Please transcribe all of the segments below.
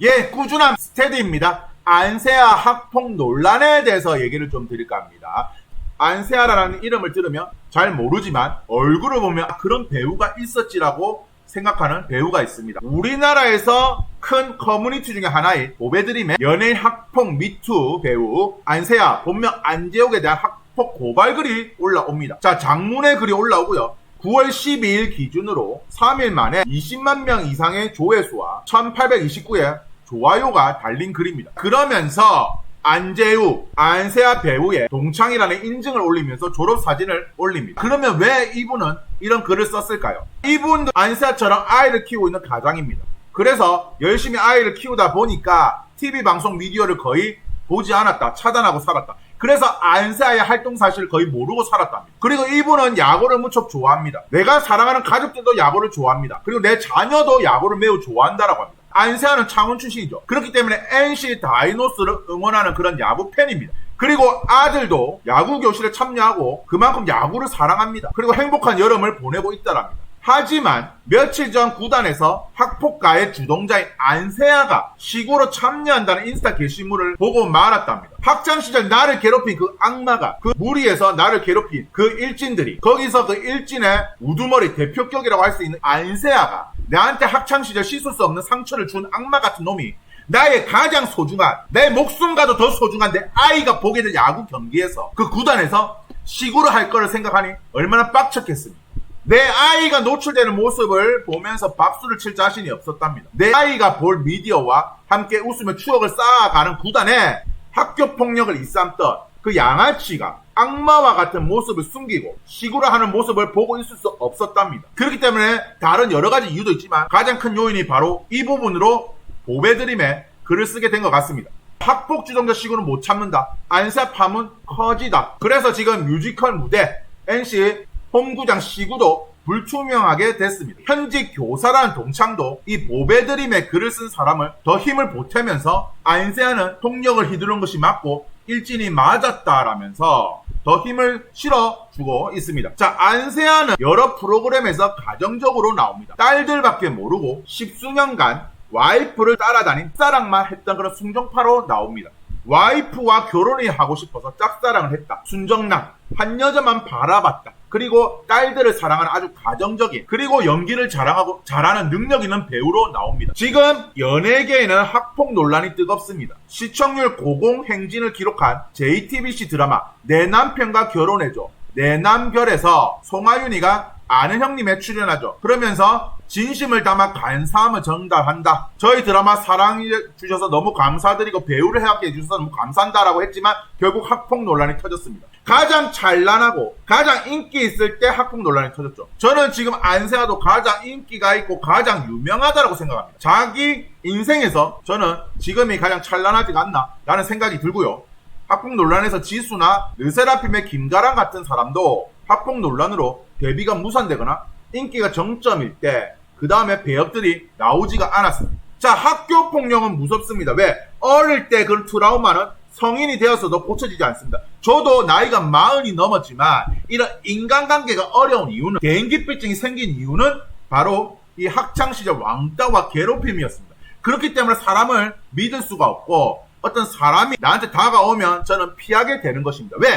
예, 꾸준한 스테디입니다. 안세아 학폭 논란에 대해서 얘기를 좀 드릴까 합니다. 안세아라는 이름을 들으면 잘 모르지만 얼굴을 보면 그런 배우가 있었지라고 생각하는 배우가 있습니다. 우리나라에서 큰 커뮤니티 중에 하나인 보배드림의 연예인 학폭 미투 배우 안세아 본명 안재욱에 대한 학폭 고발글이 올라옵니다. 자, 장문의 글이 올라오고요. 9월 12일 기준으로 3일 만에 20만 명 이상의 조회수와 1829의 좋아요가 달린 글입니다. 그러면서 안재욱, 안세아 배우의 동창이라는 인증을 올리면서 졸업사진을 올립니다. 그러면 왜 이분은 이런 글을 썼을까요? 이분도 안세아처럼 아이를 키우고 있는 가장입니다. 그래서 열심히 아이를 키우다 보니까 TV 방송 미디어를 거의 보지 않았다. 차단하고 살았다. 그래서 안세아의 활동 사실을 거의 모르고 살았답니다. 그리고 이분은 야구를 무척 좋아합니다. 내가 사랑하는 가족들도 야구를 좋아합니다. 그리고 내 자녀도 야구를 매우 좋아한다라고 합니다. 안세아는 창원 출신이죠. 그렇기 때문에 NC 다이노스를 응원하는 그런 야구 팬입니다. 그리고 아들도 야구 교실에 참여하고 그만큼 야구를 사랑합니다. 그리고 행복한 여름을 보내고 있다랍니다. 하지만 며칠 전 구단에서 학폭가의 주동자인 안세아가 시구로 참여한다는 인스타 게시물을 보고 말았답니다. 학창시절 나를 괴롭힌 그 악마가, 그 무리에서 나를 괴롭힌 그 일진들이, 거기서 그 일진의 우두머리 대표격이라고 할 수 있는 안세아가 나한테 학창시절 씻을 수 없는 상처를 준 악마 같은 놈이 나의 가장 소중한, 내 목숨과도 더 소중한 내 아이가 보게 될 야구 경기에서 그 구단에서 시구를 할 거를 생각하니 얼마나 빡쳤겠습니까? 내 아이가 노출되는 모습을 보면서 박수를 칠 자신이 없었답니다. 내 아이가 볼 미디어와 함께 웃으며 추억을 쌓아가는 구단에 학교폭력을 일삼던 그 양아치가 악마와 같은 모습을 숨기고 시구를 하는 모습을 보고 있을 수 없었답니다. 그렇기 때문에 다른 여러 가지 이유도 있지만 가장 큰 요인이 바로 이 부분으로 보배드림에 글을 쓰게 된 것 같습니다. 학폭 주동자 시구는 못 참는다. 안세아 파문 커지다. 그래서 지금 뮤지컬 무대 NC 홈구장 시구도 불투명하게 됐습니다. 현직 교사라는 동창도 이 보배드림의 글을 쓴 사람을 더 힘을 보태면서 안세아는 폭력을 휘두른 것이 맞고 일진이 맞았다라면서 더 힘을 실어주고 있습니다. 자, 안세아는 여러 프로그램에서 가정적으로 나옵니다. 딸들밖에 모르고 십수년간 와이프를 따라다닌 짝사랑만 했던 그런 순정파로 나옵니다. 와이프와 결혼이 하고 싶어서 짝사랑을 했다. 순정남, 한 여자만 바라봤다. 그리고 딸들을 사랑하는 아주 가정적인, 그리고 연기를 잘하는 능력 있는 배우로 나옵니다. 지금 연예계에는 학폭 논란이 뜨겁습니다. 시청률 고공행진을 기록한 JTBC 드라마 내 남편과 결혼해줘, 내 남별에서 송하윤이가 아는 형님에 출연하죠. 그러면서 진심을 담아 감사함을 전달한다. 저희 드라마 사랑해 주셔서 너무 감사드리고 배우를 해합게 해주셔서 너무 감사한다라고 했지만 결국 학폭 논란이 터졌습니다. 가장 찬란하고 가장 인기 있을 때 학폭 논란이 터졌죠. 저는 지금 안세아도 가장 인기가 있고 가장 유명하다라고 생각합니다. 자기 인생에서 저는 지금이 가장 찬란하지가 않나 라는 생각이 들고요. 학폭 논란에서 지수나 르세라핌의 김가람 같은 사람도 학폭 논란으로 데뷔가 무산되거나 인기가 정점일 때 그 다음에 배역들이 나오지가 않았습니다. 자, 학교 폭력은 무섭습니다. 왜? 어릴 때 그 트라우마는 성인이 되어서도 고쳐지지 않습니다. 저도 나이가 40이 넘었지만 이런 인간관계가 어려운 이유는, 개인기피증이 생긴 이유는 바로 이 학창시절 왕따와 괴롭힘이었습니다. 그렇기 때문에 사람을 믿을 수가 없고 어떤 사람이 나한테 다가오면 저는 피하게 되는 것입니다. 왜?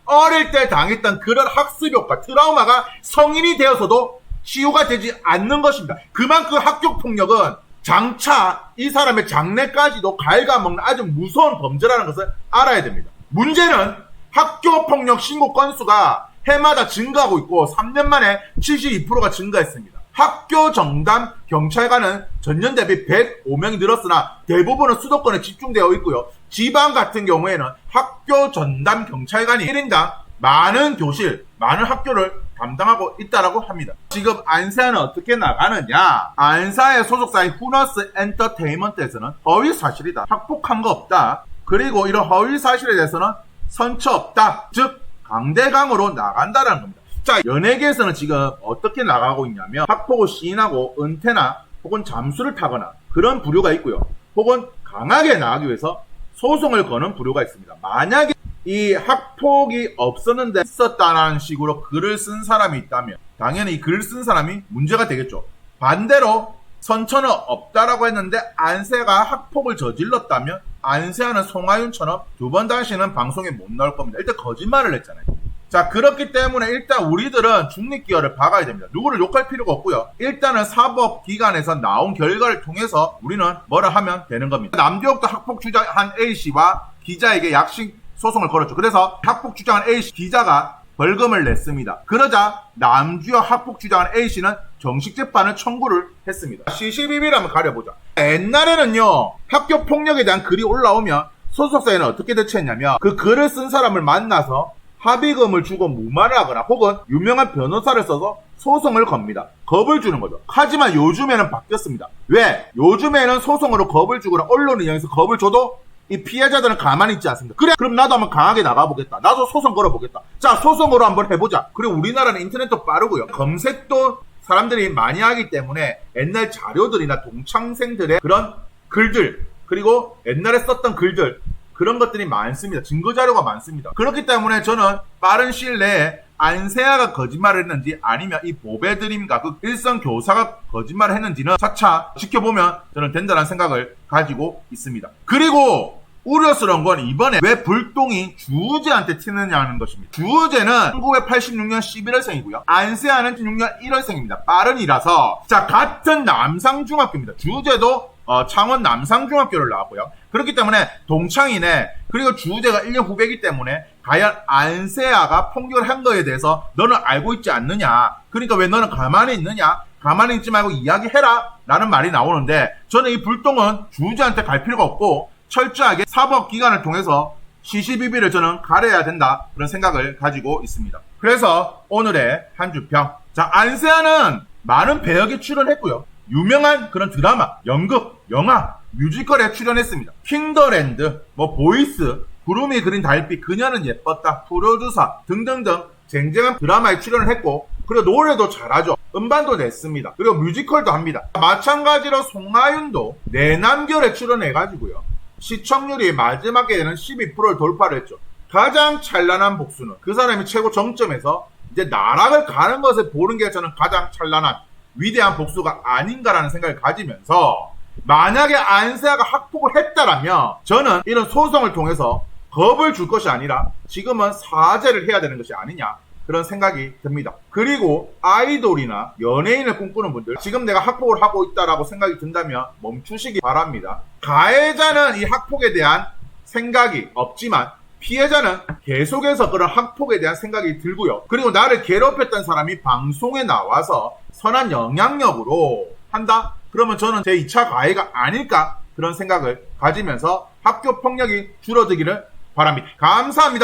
어릴 때 당했던 그런 학습효과, 트라우마가 성인이 되어서도 치유가 되지 않는 것입니다. 그만큼 학교폭력은 장차 이 사람의 장래까지도 갉아먹는 아주 무서운 범죄라는 것을 알아야 됩니다. 문제는 학교폭력 신고 건수가 해마다 증가하고 있고 3년 만에 72%가 증가했습니다. 학교 정담 경찰관은 전년 대비 105명이 늘었으나 대부분은 수도권에 집중되어 있고요. 지방 같은 경우에는 학교 전담 경찰관이 1인당 많은 교실, 많은 학교를 담당하고 있다라고 합니다. 지금 안세아는 어떻게 나가느냐? 안세아의 소속사인 후너스 엔터테인먼트에서는 허위 사실이다. 학폭한 거 없다. 그리고 이런 허위 사실에 대해서는 선처 없다. 즉 강대강으로 나간다라는 겁니다. 자, 연예계에서는 지금 어떻게 나가고 있냐면 학폭을 시인하고 은퇴나 혹은 잠수를 타거나 그런 부류가 있고요. 혹은 강하게 나가기 위해서 소송을 거는 부류가 있습니다. 만약에 이 학폭이 없었는데 있었다는 식으로 글을 쓴 사람이 있다면 당연히 이 글을 쓴 사람이 문제가 되겠죠. 반대로 선처는 없다라고 했는데 안세아가 학폭을 저질렀다면 안세아는 송하윤처럼 두 번 다시는 방송에 못 나올 겁니다. 일단 거짓말을 했잖아요. 자, 그렇기 때문에 일단 우리들은 중립기어를 박아야 됩니다. 누구를 욕할 필요가 없고요. 일단은 사법기관에서 나온 결과를 통해서 우리는 뭐라 하면 되는 겁니다. 남주혁도 학폭 주장한 A씨와 기자에게 약식 소송을 걸었죠. 그래서 학폭 주장한 A씨 기자가 벌금을 냈습니다. 그러자 남주혁 학폭 주장한 A씨는 정식 재판을 청구를 했습니다. C12를 한번 가려보자. 옛날에는요, 학교 폭력에 대한 글이 올라오면 소속사에는 어떻게 대처했냐면 그 글을 쓴 사람을 만나서 합의금을 주고 무마를 하거나 혹은 유명한 변호사를 써서 소송을 겁니다. 겁을 주는 거죠. 하지만 요즘에는 바뀌었습니다. 왜? 요즘에는 소송으로 겁을 주거나 언론을 이용해서 겁을 줘도 이 피해자들은 가만히 있지 않습니다. 그래, 그럼 나도 한번 강하게 나가보겠다. 나도 소송 걸어보겠다. 자, 소송으로 한번 해보자. 그리고 우리나라는 인터넷도 빠르고요. 검색도 사람들이 많이 하기 때문에 옛날 자료들이나 동창생들의 그런 글들, 그리고 옛날에 썼던 글들, 그런 것들이 많습니다. 증거자료가 많습니다. 그렇기 때문에 저는 빠른 시일 내에 안세아가 거짓말을 했는지 아니면 이 보배드림과 그 일선 교사가 거짓말을 했는지는 차차 지켜보면 저는 된다는 생각을 가지고 있습니다. 그리고 우려스러운 건 이번에 왜 불똥이 주우재한테 튀느냐는 것입니다. 주우재는 1986년 11월생이고요. 안세아는 16년 1월생입니다. 빠른이라서 자, 같은 남상중학교입니다. 주우재도 창원 남상중학교를 나왔고요. 그렇기 때문에 동창이네. 그리고 주우재가 1년 후배이기 때문에 과연 안세아가 폭력을 한 거에 대해서 너는 알고 있지 않느냐. 그러니까 왜 너는 가만히 있느냐. 가만히 있지 말고 이야기해라 라는 말이 나오는데 저는 이 불똥은 주우재한테 갈 필요가 없고 철저하게 사법기관을 통해서 시시비비를 저는 가려야 된다 그런 생각을 가지고 있습니다. 그래서 오늘의 한 주평. 자, 안세아는 많은 배역에 출연했고요. 유명한 그런 드라마, 연극, 영화, 뮤지컬에 출연했습니다. 킹더랜드, 보이스, 구름이 그린 달빛, 그녀는 예뻤다, 프로듀서 등등등 쟁쟁한 드라마에 출연을 했고 그리고 노래도 잘하죠. 음반도 냈습니다. 그리고 뮤지컬도 합니다. 마찬가지로 송하윤도 내남결에 출연해가지고요. 시청률이 마지막에는 12%를 돌파를 했죠. 가장 찬란한 복수는 그 사람이 최고 정점에서 이제 나락을 가는 것을 보는 게 저는 가장 찬란한 위대한 복수가 아닌가라는 생각을 가지면서 만약에 안세아가 학폭을 했다라면 저는 이런 소송을 통해서 겁을 줄 것이 아니라 지금은 사죄를 해야 되는 것이 아니냐 그런 생각이 듭니다. 그리고 아이돌이나 연예인을 꿈꾸는 분들 지금 내가 학폭을 하고 있다라고 생각이 든다면 멈추시기 바랍니다. 가해자는 이 학폭에 대한 생각이 없지만 피해자는 계속해서 그런 학폭에 대한 생각이 들고요. 그리고 나를 괴롭혔던 사람이 방송에 나와서 선한 영향력으로 한다? 그러면 저는 제 2차 가해가 아닐까? 그런 생각을 가지면서 학교 폭력이 줄어들기를 바랍니다. 감사합니다.